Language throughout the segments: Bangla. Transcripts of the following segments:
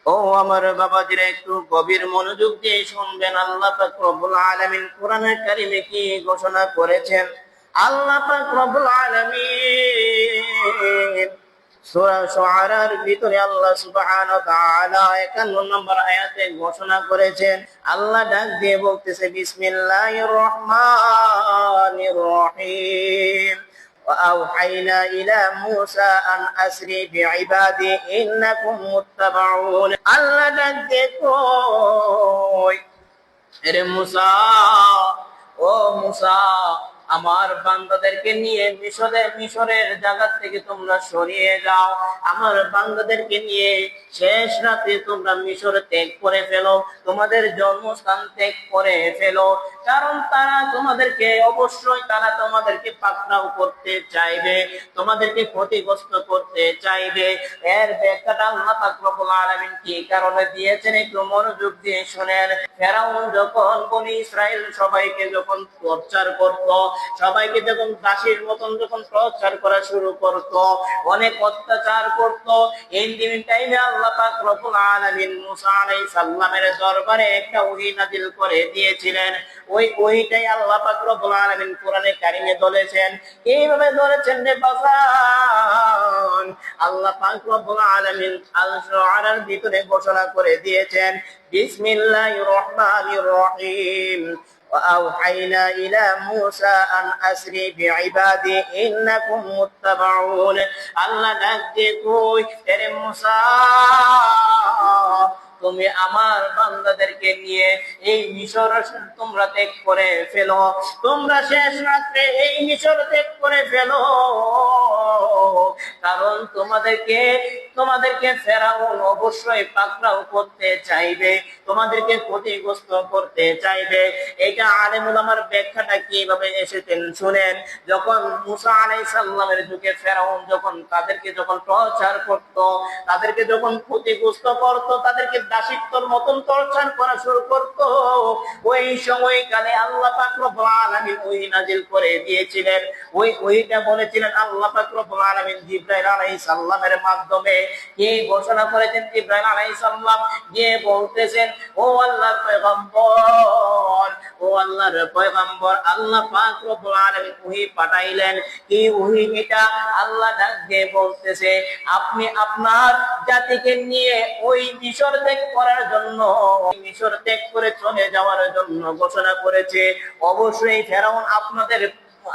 ও আমার বাবাজিরা, একটু গভীর মনোযোগ দিয়ে শুনবেন। আল্লাহ পাক রব্বুল আলামিন কোরআনে কারিমে কি ঘোষণা করেছেন। আল্লাহ পাক রব্বুল আলামিন সূরা শুআরার ভিতরে আল্লাহ সুবহানাহু ওয়া তাআলা 51 নম্বর আয়াতে ঘোষণা করেছেন। আল্লাহ ডাক দিয়ে বলতেছে, বিসমিল্লাহির রহমানির রহিম। وأوحينا إلى موسى أن أسري بعبادي إنكم متبعون আল্লাহ ডাক দিয়ে কই, এরে মুসা, ও মুসা, আমার বান্দাদেরকে নিয়ে মিশরের জায়গা থেকে তোমরা সরিয়ে যাও। আমার বান্দাদেরকে নিয়ে শেষ রাতে তোমরা মিশর ত্যাগ করে ফেলো, তোমাদের জন্মস্থান ত্যাগ করে ফেলো। কারণ তারা তোমাদেরকে অবশ্যই পাকড়াও করতে চাইবে, তোমাদেরকে ক্ষতিগ্রস্ত করতে চাইবে। এর ব্যাখ্যাটা আল্লাহ পাক রব্বুল আলামিন কি কারণে দিয়েছেন একটু মনোযোগ দিয়ে শুনেন। ফেরাউন যখন বনি ইসরাইল সবাইকে যখন টর্চার করত, সবাইকে যখন দাসীর মতন যখন টর্চার করা শুরু করত, অনেক অত্যাচার করত, এই টাইমে আল্লাহ পাক রব্বুল আলামিন মুসা আলাইহিস সালামের দরবারে একটা ওহী নাযিল করে দিয়েছিলেন। ওই ওহীটাই আল্লাহ পাক রব্বুল আলামিন কোরআনে কারিমে বলেছেন। এইভাবে বলেছেন রে বাজান, আল্লাহ পাক রব্বুল আলামিন আল-শুআরার ভিতরে ঘোষণা করে দিয়েছেন, বিসমিল্লাহির রহমানির রহিম। وأوحينا إلى موسى أن أسري بعبادي إنكم متبعون আল্লাহ ডাক দিয়ে কই, এরে মুসা, তুমি আমার বান্দাদেরকে নিয়ে এই মিশর তোমরা ত্যাগ করে ফেলো, তোমরা শেষ রাত্রে এই মিশর ত্যাগ করে ফেলো। কারণ তোমাদেরকে ফেরাউন অবশ্যই পাকড়াও করতে চাইবে, তোমাদেরকে ক্ষতিগ্রস্ত করতে চাইবে। এটা আলেম উলামার ব্যাখ্যাটা কিভাবে এসেছেন শুনেন। যখন মুসা আলাইহিস সালামের যুগে ফেরাউন তাদেরকে টর্চার করত, তাদেরকে যখন ক্ষতিগ্রস্ত করত, তাদেরকে দাসিত্বর মতন টর্চার করা শুরু করত, ওই সময়কালে আল্লাহ পাক রব্বুল আলামিন ওহী নাযিল করে দিয়েছিলেন। ওই ওহীটা বলেছিলেন আল্লাহ পাক রব্বুল আলামিন জিবরাইল আলাইহিস সালামের মাধ্যমে। কি ঘোষণা করেছেন জিবরাইল আলাইহিস সালাম? গিয়ে বলতেছেন, ও আল্লাহর পয়গম্বর, ও আল্লাহর পয়গম্বর, আল্লাহ পাক রব্বুল আলামিন ওহী পাঠাইলেন। কি ওহী এটা? আল্লাহ ডাক দিয়ে বলতেছে, আপনি আপনার জাতিকে নিয়ে ওই মিশর ত্যাগ করার জন্য, মিশর ত্যাগ করে চলে যাওয়ার জন্য ঘোষণা করেছে। অবশ্যই ফেরাউন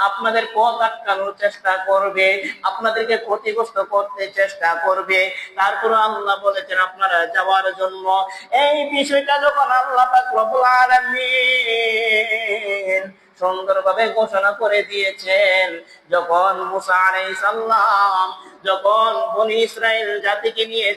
আপনাদের পথ আটকানোর চেষ্টা করবে, আপনাদেরকে ক্ষতিগ্রস্ত করতে চেষ্টা করবে। তারপর আল্লাহ বলেছেন আপনারা যাওয়ার জন্য। এই বিষয়টা যখন আল্লাহ পাক রব্বুল আলামিন সুন্দরভাবে ঘোষণা করে দিয়েছেন, যখন মুসা আলাইহিস সালাম যখন বনি ইসরাইল জাতিকে নিয়ে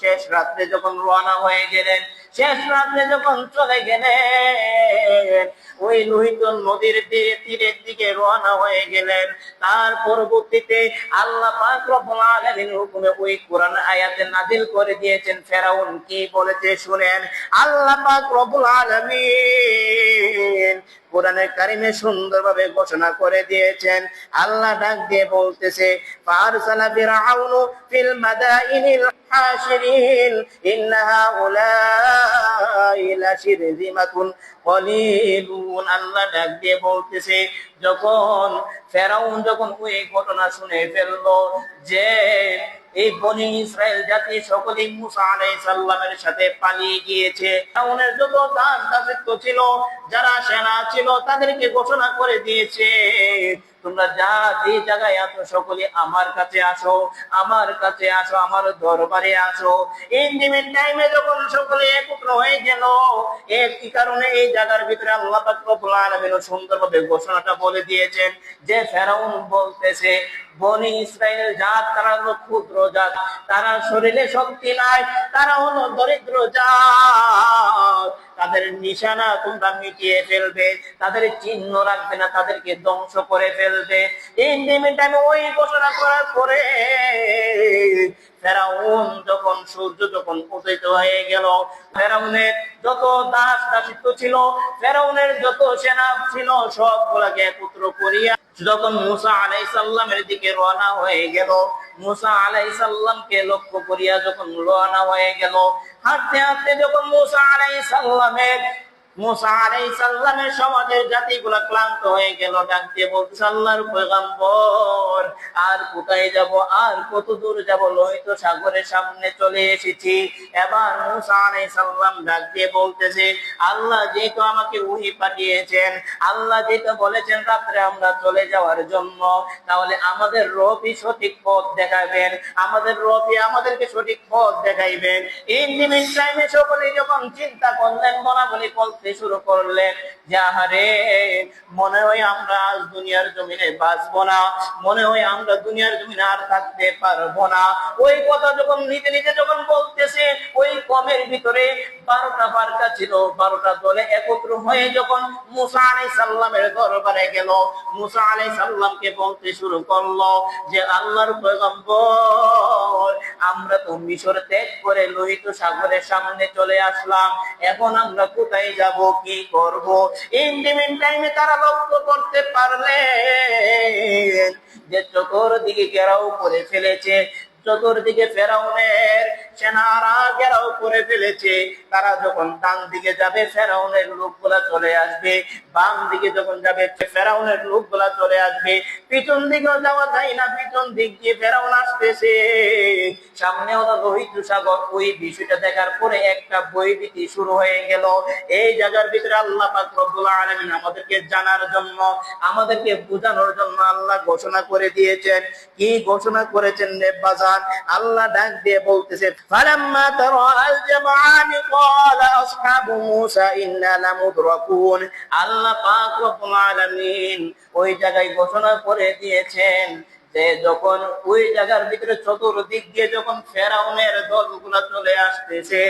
শেষ রাত্রে রওনা হয়ে গেলেন, শেষ রাত্রে যখন চলে গেলেন, ওই লোহিত নদীর তীরের দিকে রওনা হয়ে গেলেন। তার পরবর্তীতে আল্লাহ পাক রব্বুল আলামিন হুকুমে ওই কোরআন আয়াতে নাযিল করে দিয়েছেন। ফেরাউন কি বলেছে শুনেন। আল্লাহ পাক রব্বুল আলামিন কোরআনে কারিমে সুন্দরভাবে ঘোষণা করে দিয়েছেন। আল্লাহ ডাক দিয়ে বলতেছে, ফারসালা ফিরআউনু ফিল মাদাইনিল হাশিরিন ইন্না হাউলাই লাশিরযিমাতুন কলিলুন। আল্লাহ ডাক দিয়ে বলতেছে, যখন ফেরাউন ওই ঘটনা শুনে ফেললো যে এই বনি ইসরাইল জাতি সকলেই মুসা আলাইহিস সালামের সাথে পালিয়ে গিয়েছে, ফেরাউনের যত দাসত্ব ছিল, যারা সেনা ছিল, তাদেরকে ঘোষণা করে দিয়েছে, তোমরা যে জায়গায় আছো সকলে আমার কাছে আসো, আমার কাছে আসো, আমার দরবারে আসো। ইন্ডিমেন্ট টাইমে যখন সকলে একত্র হয়ে গেল, এই কারণে এই জায়গার ভিতরে আল্লাহ পাক রব্বুল আলামিন সুন্দরভাবে ঘোষণাটা বলে দিয়েছেন যে ফেরাউন বলতেছে, বনি ইসরাইল জাত তারা হলো ক্ষুদ্র জাত, তারা শরীরে শক্তি নাই, তারা হলো দরিদ্র জাত, তাদের নিশানা তোমরা মিটিয়ে ফেলবে, তাদের চিহ্ন রাখবে না, তাদেরকে ধ্বংস করে ফেলবে। ওই ঘোষণা করার পরে ফেরাউন সূর্য উদিত হয়ে গেল, ফেরাউনের যত দাসিত্ব ছিল, ফেরাউনের যত সেনা ছিল, সবগুলাকে একত্র করিয়া যখন মুসা আলাইহিস সালামের দিকে রওনা হয়ে গেল, মুসা আলাইহিস সালামকে লক্ষ্য করিয়া যখন রওনা হয়ে গেল, হাঁটতে হাঁটতে যখন মুসা আলাইহিস সালামের সমাজের জাতিগুলা ক্লান্ত হয়ে গেল, ডাক দিয়ে বলতেছে, আল্লাহর পয়গম্বর, আর কোথায় যাব, আর কত দূর যাব, লোহিত সাগরের সামনে চলে এসেছি। এবার মুসা আলাইহিস সালাম ডাক দিয়ে বলতেছে, আল্লাহ যেহেতু আমাকে ওহী পাঠিয়েছেন, আল্লাহ যেটা বলেছেন রাত্রে আমরা চলে যাওয়ার জন্য, তাহলে আমাদের রবই সঠিক পথ দেখাবেন, আমাদের রবই আমাদেরকে সঠিক পথ দেখাইবেন। ইন দি মিন টাইমে সকলে যখন চিন্তা করলেন, বলাবলি করতে শুরু করলেন যে আহারে, মনে হয় আমরা আজ দুনিয়ার জমিনে বাঁচবো না, মনে হয় আমরা দুনিয়ার জমিনে আর থাকতে পারবো না। ওই কথা যখন নিজে নিজে যখন বলতেছে, ওই কমের ভিতরে 12টা ফারকা ছিল, 12টা দলে একত্র হয়ে যখন মুসা আলাইহিস সালামের দরবারে গেল, মুসা আলাইহিস সালামকে বলতে শুরু করলো যে আল্লাহর পয়গম্বর, আমরা তো মিশর ত্যাগ করে লোহিত সাগরের সামনে চলে আসলাম, এখন আমরা কোথায় যাব, কি করব? ইন দি মিন টাইমে তারা লক্ষ্য করতে পারলেন যে চতুর্দিকে ঘেরাও করে ফেলেছে, চতুর্দিকে ফেরাউনের সেনারা ঘেরাও করে ফেলেছে। তারা যখন ডান দিকে যাবে ফেরাউনের লোকগুলা চলে আসবে, বাম দিকে যখন যাবে ফেরাউনের লোকগুলা চলে আসবে, পিছন দিকেও যাওয়া যায় না, পিছন দিক দিয়ে ফেরাউন আসতেছে, সামনেও লোহিত সাগর। ওই বিষয়টা দেখার পরে একটা ভয়ভীতি শুরু হয়ে গেল। এই জায়গার ভিতরে আল্লাহ পাক রব্বুল আলামিন আমাদেরকে জানার জন্য, আমাদেরকে বোঝানোর জন্য আল্লাহ ঘোষণা করে দিয়েছেন। কি ঘোষণা করেছেন রে বাজার? আল্লাহ ডাক দিয়ে বলতেছে, ফালাম্মা তারাল জামাআন ক্বালা আসহাবু মূসা ইন্না লামুদরাকুন। আল্লাহ পাক রব্বুল আলামিন ওই জায়গায় ঘোষণা করে দিয়েছেন যে যখন ওই জায়গার ভিতরে চতুর্দিক দিয়ে যখন ফেরাউনের দলগুলো চলে আসতেছে,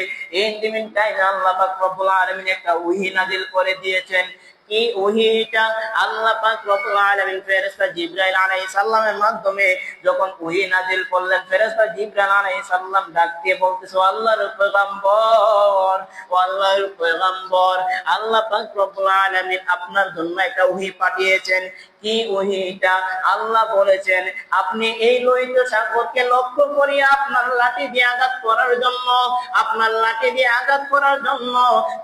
ইন দি মিন টাইম আল্লাহ পাক রব্বুল আলামিন একটা ওহী নাযিল করে দিয়েছেন। কি ওহীটা? আল্লাহ পাক রব্বুল আলামিন ফেরেশতা জিবরাইল আলাইহিস সালামের মাধ্যমে যখন ওহী নাযিল করলেন, ফেরেশতা জিবরাইল আলাইহিস সালাম ডাক দিয়ে বলতেছে, আল্লাহর পয়গম্বর, ও আল্লাহর পয়গম্বর, আল্লাহ পাক রব্বুল আলামিন আপনার জন্য একটা ওহী পাঠিয়েছেন। কি ওহীটা? আল্লাহ বলেছেন আপনি এই লোহিত সাগরকে লক্ষ্য করিয়া আপনার লাঠি দিয়ে আঘাত করার জন্য, আপনার লাঠি দিয়ে আঘাত করার জন্য,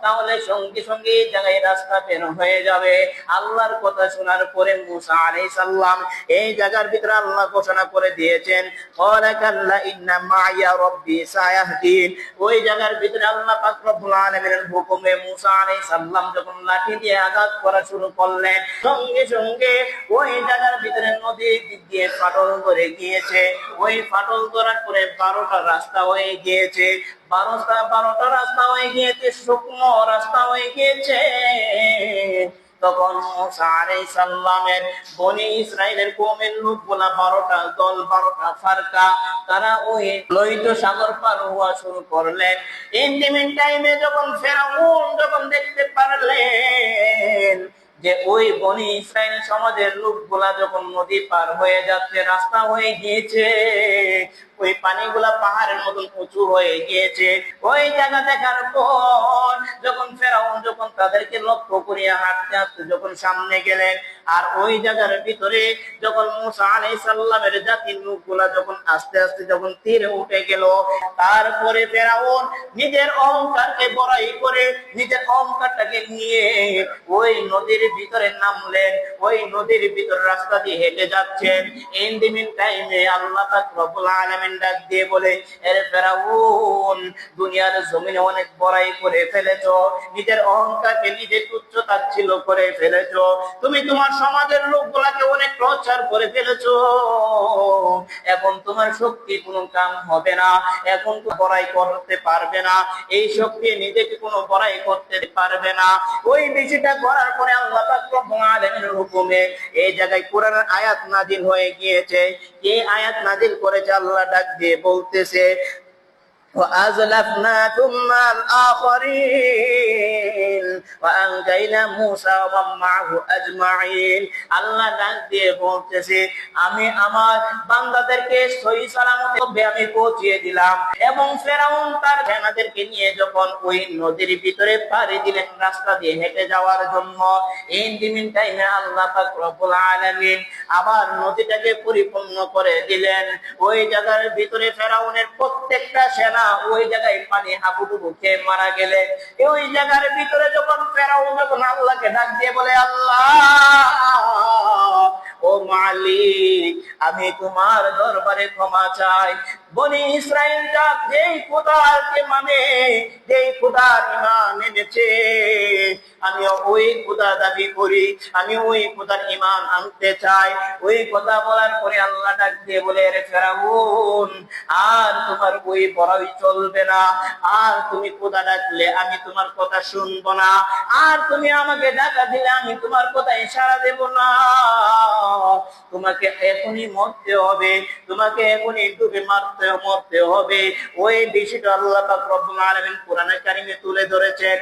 তাহলে সঙ্গে সঙ্গে এই জায়গায় রাস্তা বের হয়ে যাবে। আল্লাহর কথা শোনার পরে মুসা আলাইহিস সালাম এই জায়গার ভিতরে আল্লাহ ঘোষণা করে দিয়েছেন, ক্বালা কাল্লা ইন্না মাইয়া রাব্বি সায়াহদিন। ওই জায়গার ভিতরে আল্লাহ পাক রব্বুল আলামিনের হুকুমে মুসা আলাইহিস সালাম যখন লাঠি দিয়ে আঘাত করা শুরু করলেন, সঙ্গে সঙ্গে ওই জায়গার ভিতরে নদীর দিক দিয়ে ফাটল ধরে গিয়েছে। ওই ফাটল ধরার পরে 12টা রাস্তা হয়ে গিয়েছে, 12টা রাস্তা হয়ে গিয়েছে, শুকনো রাস্তা হয়ে গিয়েছে। তখন মুসা আলাইহিস সালামের বনি ইসরাইলের কওমের লোকগুলা 12টা দল, 12টা ফারকা, তারা ওই লোহিত সাগর পার হওয়া শুরু করলেন। ইন দি মিন টাইমে যখন ফেরাউন যখন দেখতে পারলেন যে ওই বনি ইসরাইল সমাজের লোকগুলা যখন নদী পার হয়ে যাচ্ছে, রাস্তা হয়ে গিয়েছে, ওই পানিগুলা পাহাড়ের মতন উঁচু হয়ে গিয়েছে, ওই জায়গা দেখার পর যখন ফেরাউন যখন তাদেরকে লক্ষ্য করিয়া হাঁটতে হাঁটতে যখন সামনে গেলেন, আর ওই জায়গার ভিতরে যখন মুসা আলাইহিস সালামের জাতির লোকগুলা যখন আস্তে আস্তে যখন তীরে উঠে গেল, তারপরে ফেরাউন নিজের অহংকারকে বড়াই করে, নিজের অহংকারটাকে নিয়ে ওই নদীর ভিতরে নামলেন, ওই নদীর ভিতরে রাস্তা দিয়ে হেঁটে যাচ্ছেন। ইন দি মিন টাইমে আল্লাহ পাক রব্বুল আলামিন ডাক দিয়ে বলে, আরে ফেরাউন, দুনিয়ার জমিনে অনেক বড়াই করে ফেলেছো, নিজের অহংকারকে নিজে তুচ্ছ তাচ্ছিল্য করে ফেলেছো, তুমি তোমার সমাজের লোকগুলাকে অনেক টর্চার করে ফেলেছো, এখন তোমার শক্তি কোনো কাম হবে না, এখন তো বড়াই করতে পারবে না, এই শক্তি নিজেকে কোনো বড়াই করতে পারবে না। ওই বিষয়টা করার পরে আল্লাহ পাক রব্বুল আলামিনের হুকুমে এই জায়গায় কোরআনের আয়াত নাজিল হয়ে গিয়েছে। এই আয়াত নাজিল করেছে, আল্লাহ ডাক দিয়ে বলতেছে, وأزلفنا ثم الآخرين وأنجينا موسى ومن معه أجمعين। আল্লাহ ডাক দিয়ে বলতেছে, আমি আমার বান্দাদেরকে সহি সালামতে আমি পৌঁছিয়ে দিলাম, এবং ফেরাউন তার সেনাদেরকে নিয়ে যখন ওই নদীর ভিতরে পাড়ি দিলেন রাস্তা দিয়ে হেঁটে যাওয়ার জন্য, ইন দি মিন টাইমে আল্লাহ পাক রব্বুল আলামিন আবার নদীটাকে পরিপূর্ণ করে দিলেন। ওই জায়গার ভিতরে ফেরাউনের প্রত্যেকটা সেনা না, ওই জায়গায় পানি হাবুডুবু খেয়ে মারা গেলেন। ওই জায়গার ভিতরে যখন ফেরাউন যখন আল্লাহকে ডাক দিয়ে বলে, আল্লাহ ও মালিক, আমি তোমার দরবারে ক্ষমা চাই। বনি ইসরাইল যেই খোদাকে মানে, যেই খোদার ঈমান এনেছে, আমি ওই খোদা দাবি করি, আমি ওই খোদার ঈমান আনতে চাই। ওই কথা বলার পরে আল্লাহ ডাক দিয়ে বলে, রে ফেরাউন, আর তোমার ওই বড়াই চলবে না। আর তুমি খোদা ডাকলে আমি তোমার কথা শুনবো না, আর তুমি আমাকে ডাকা দিলে আমি তোমার কথা ইশারা দেব না। তোমাকে এখনই মরতে হবে, তোমাকে এখনই ডুবে মরতে হবে। ওই বিষয়টা আল্লাহ পাক রব্বুল আলামিন কোরআনে কারিমে তুলে ধরেছেন।